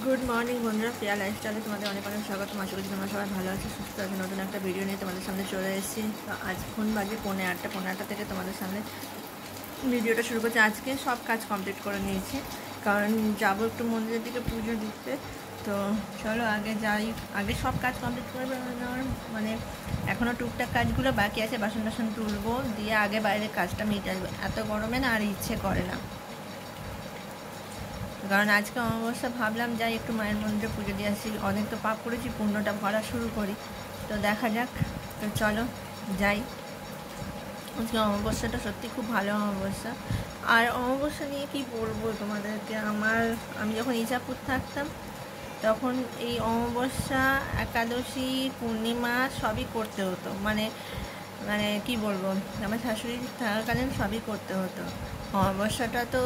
Good morning বন্ধুরা, প্রিয়া লাইফস্টাইলে তোমাদের অনেক অনেক স্বাগত। আশা করছি তোমরা সবাই ভালো আছো, সুস্থ আছো। নতুন একটা ভিডিও নিয়ে তোমাদের সামনে চলে এসেছি। তো আজক্ষণ বাজে 8:30 থেকে তোমাদের সামনে ভিডিওটা শুরু করছি। আজকে সব কাজ কমপ্লিট করে নিয়েছি, কারণ যাবো একটু মন্দিরের দিকে পুজো দিতে। তো চলো আগে যাই, আগে সব কাজ কমপ্লিট করে নেওয়ার মানে এখনও টুকটাক কাজগুলো বাকি আছে, বাসন টাসন তুলবো, দিয়ে আগে বাইরের কাজটা মিটাবো। এত গরমে না আর ইচ্ছে করে না, কারণ আজকে অমাবস্যা। ভাবলাম যাই একটু মায়ের মন্দিরে পুজো দিয়ে আসি, অনেক তো পাপ করেছি, পুণ্যটা ভরা শুরু করি। তো দেখা যাক, তো চলো যাই। আজকে অমাবস্যাটা সত্যি খুব ভালো অমাবস্যা। আর অমাবস্যা নিয়ে কি বলবো তোমাদেরকে, আমি যখন ইছাপুর থাকতাম তখন এই অমাবস্যা, একাদশী, পূর্ণিমা সবই করতে হতো। মানে মানে কি বলবো, আমার শাশুড়ি থাকাকালীন সবই করতে হতো। অমাবস্যাটা তো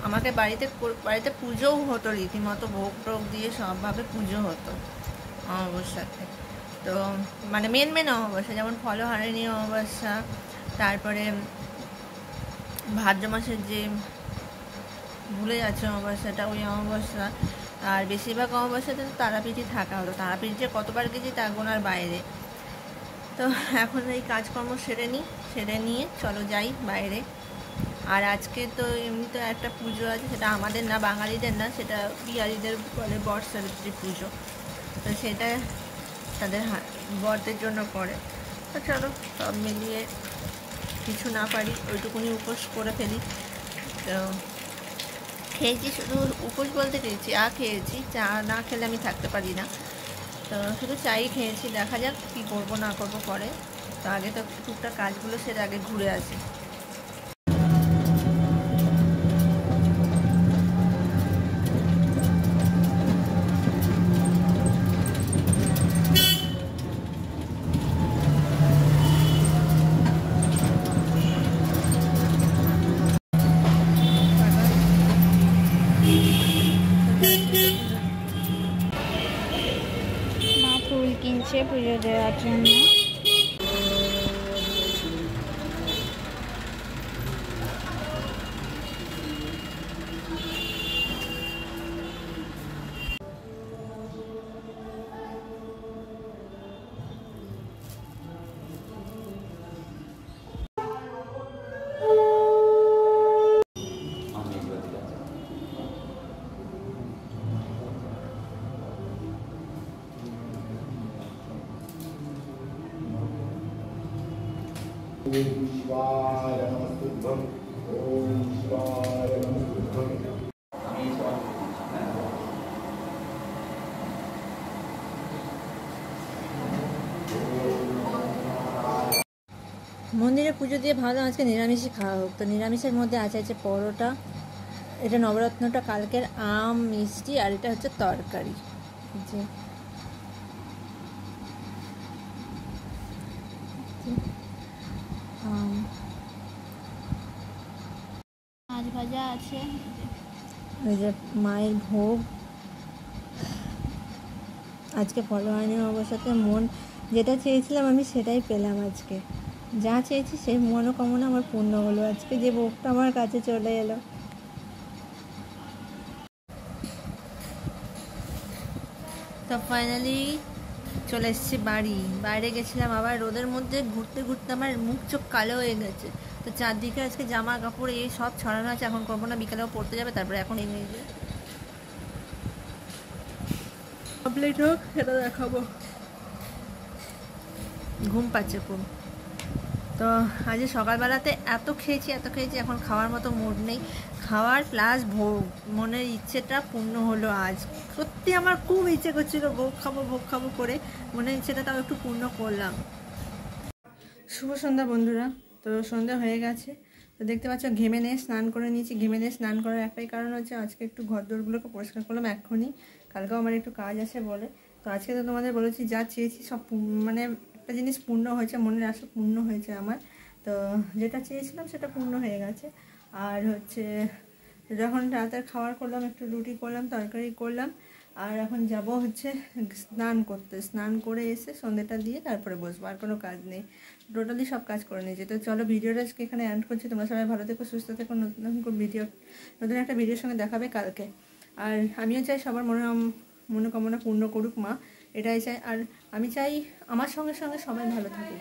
আমাকে বাড়িতে পুজোও হতো, রীতিমতো ভোগ টোগ দিয়ে সবভাবে পুজো হতো অমাবস্যাতে। তো মানে মেন অমাবস্যা, যেমন ফলহারিণী অমাবস্যা, তারপরে ভাদ্র মাসের যে ভুলে যাচ্ছে অমাবস্যাটা, ওই অমাবস্যা। আর বেশিরভাগ অমাবস্যাতে তো তারাপীঠে থাকা হতো। তারাপীঠে কতবার গেছি তা গোনার বাইরে। তো এখন এই কাজকর্ম সেরে নিয়ে চলো যাই বাইরে। আর আজকে তো এমনি তো একটা পুজো আছে, সেটা আমাদের না, বাঙালিদের না, সেটা বিহারিদের বলে বট সাবিত্রী পুজো। তো সেটা তাদের বরদের জন্য করে। তো চলো সব মিলিয়ে কিছু না পারি ওইটুকুনি উপোস করে ফেলি। তো খেয়েছি, শুধু উপোস বলতে চা খেয়েছি, চা না খেলে আমি থাকতে পারি না। তো শুধু চাই খেয়েছি, দেখা যাক কী করবো না করবো পরে। তো আগে তো টুকটাক কাজগুলো সেরে আগে ঘুরে আসি। মা ফুল কিনছে পুজো দেওয়ার জন্য। ओम शिवाय नमस्तुभ्यं। ओम शिवाय नमस्तुभ्यं। মন্দিরে পুজো দিয়ে ভাবলাম আজকে নিরামিষই খাওয়া হোক। তো নিরামিষের মধ্যে আছে পরোটা, এটা নবরত্নটা কালকের, আম, মিষ্টি, আর এটা হচ্ছে তরকারি। যে মাছ ভাজা আছে, ওই যে মায়ের ভোগ। আজকে ফলহারিণী অবস্থাতে মন যেটা চেয়েছিলাম আমি সেটাই পেলাম। আজকে যা চেয়েছি সেই মনোকামনা আমার পূর্ণ হলো। আজকে যে ভোগটা আমার কাছে চলে এলো। তো ফাইনালি চলে এসেছি বাড়ি। বাইরে গেছিলাম, আবার রোদের মধ্যে ঘুরতে ঘুরতে আমার মুখ চোখ কালো হয়ে গেছে। তো চারদিকে আজকে জামা কাপড় এই সব ছড়ানো আছে, এখন করবো না, বিকেলেও পড়তে যাবে। তারপরে এখন এই মেয়ে কমপ্লিট হোক সেটা দেখাবো। ঘুম পাচ্ছে খুব। তো আজ সকালবেলাতে এত খেয়েছি, এখন খাওয়ার মতো মুড নেই। খাওয়ার প্লাস ভোগ, মনের ইচ্ছেটা পূর্ণ হলো আজ। সত্যি আমার খুব ইচ্ছে করছিল ভোগ খাবো করে, মনের ইচ্ছেটা তাও একটু পূর্ণ করলাম। শুভ সন্ধ্যা বন্ধুরা। তো সন্ধ্যা হয়ে গেছে। তো দেখতে পাচ্ছ ঘেমে নিয়ে স্নান করে নিয়েছি। ঘেমে নিয়ে স্নান করার একটাই কারণ হচ্ছে আজকে একটু ঘরদোরগুলোকে পরিষ্কার করলাম এক্ষুনি, কালকেও আমার একটু কাজ আছে বলে। তো আজকে তো তোমাদের বলেছি যা চেয়েছি সব মানে একটা জিনিস পূর্ণ হয়েছে, মনের আশা পূর্ণ হয়েছে আমার। তো যেটা চেয়েছিলাম সেটা পূর্ণ হয়ে গেছে। আর হচ্ছে যখন রাতের খাবার করলাম, একটু রুটি করলাম, তরকারি করলাম। আর এখন যাব হচ্ছে স্নান করতে। স্নান করে এসে সন্ধ্যেটা দিয়ে তারপরে বসবো, আর কোনো কাজ নেই। টোটালি সব কাজ করে নিয়েছি। তো চলো ভিডিওটা আজকে এখানে এন্ড করছি। তোমরা সবাই ভালো থেকো, সুস্থ থেকো। নতুন একটা ভিডিওর সঙ্গে দেখাবে কালকে। আর আমিও চাই সবার মনোকামনা পূর্ণ করুক মা, এটাই চাই। আর আমি চাই আমার সঙ্গে সঙ্গে সবাই ভালো থাকুক।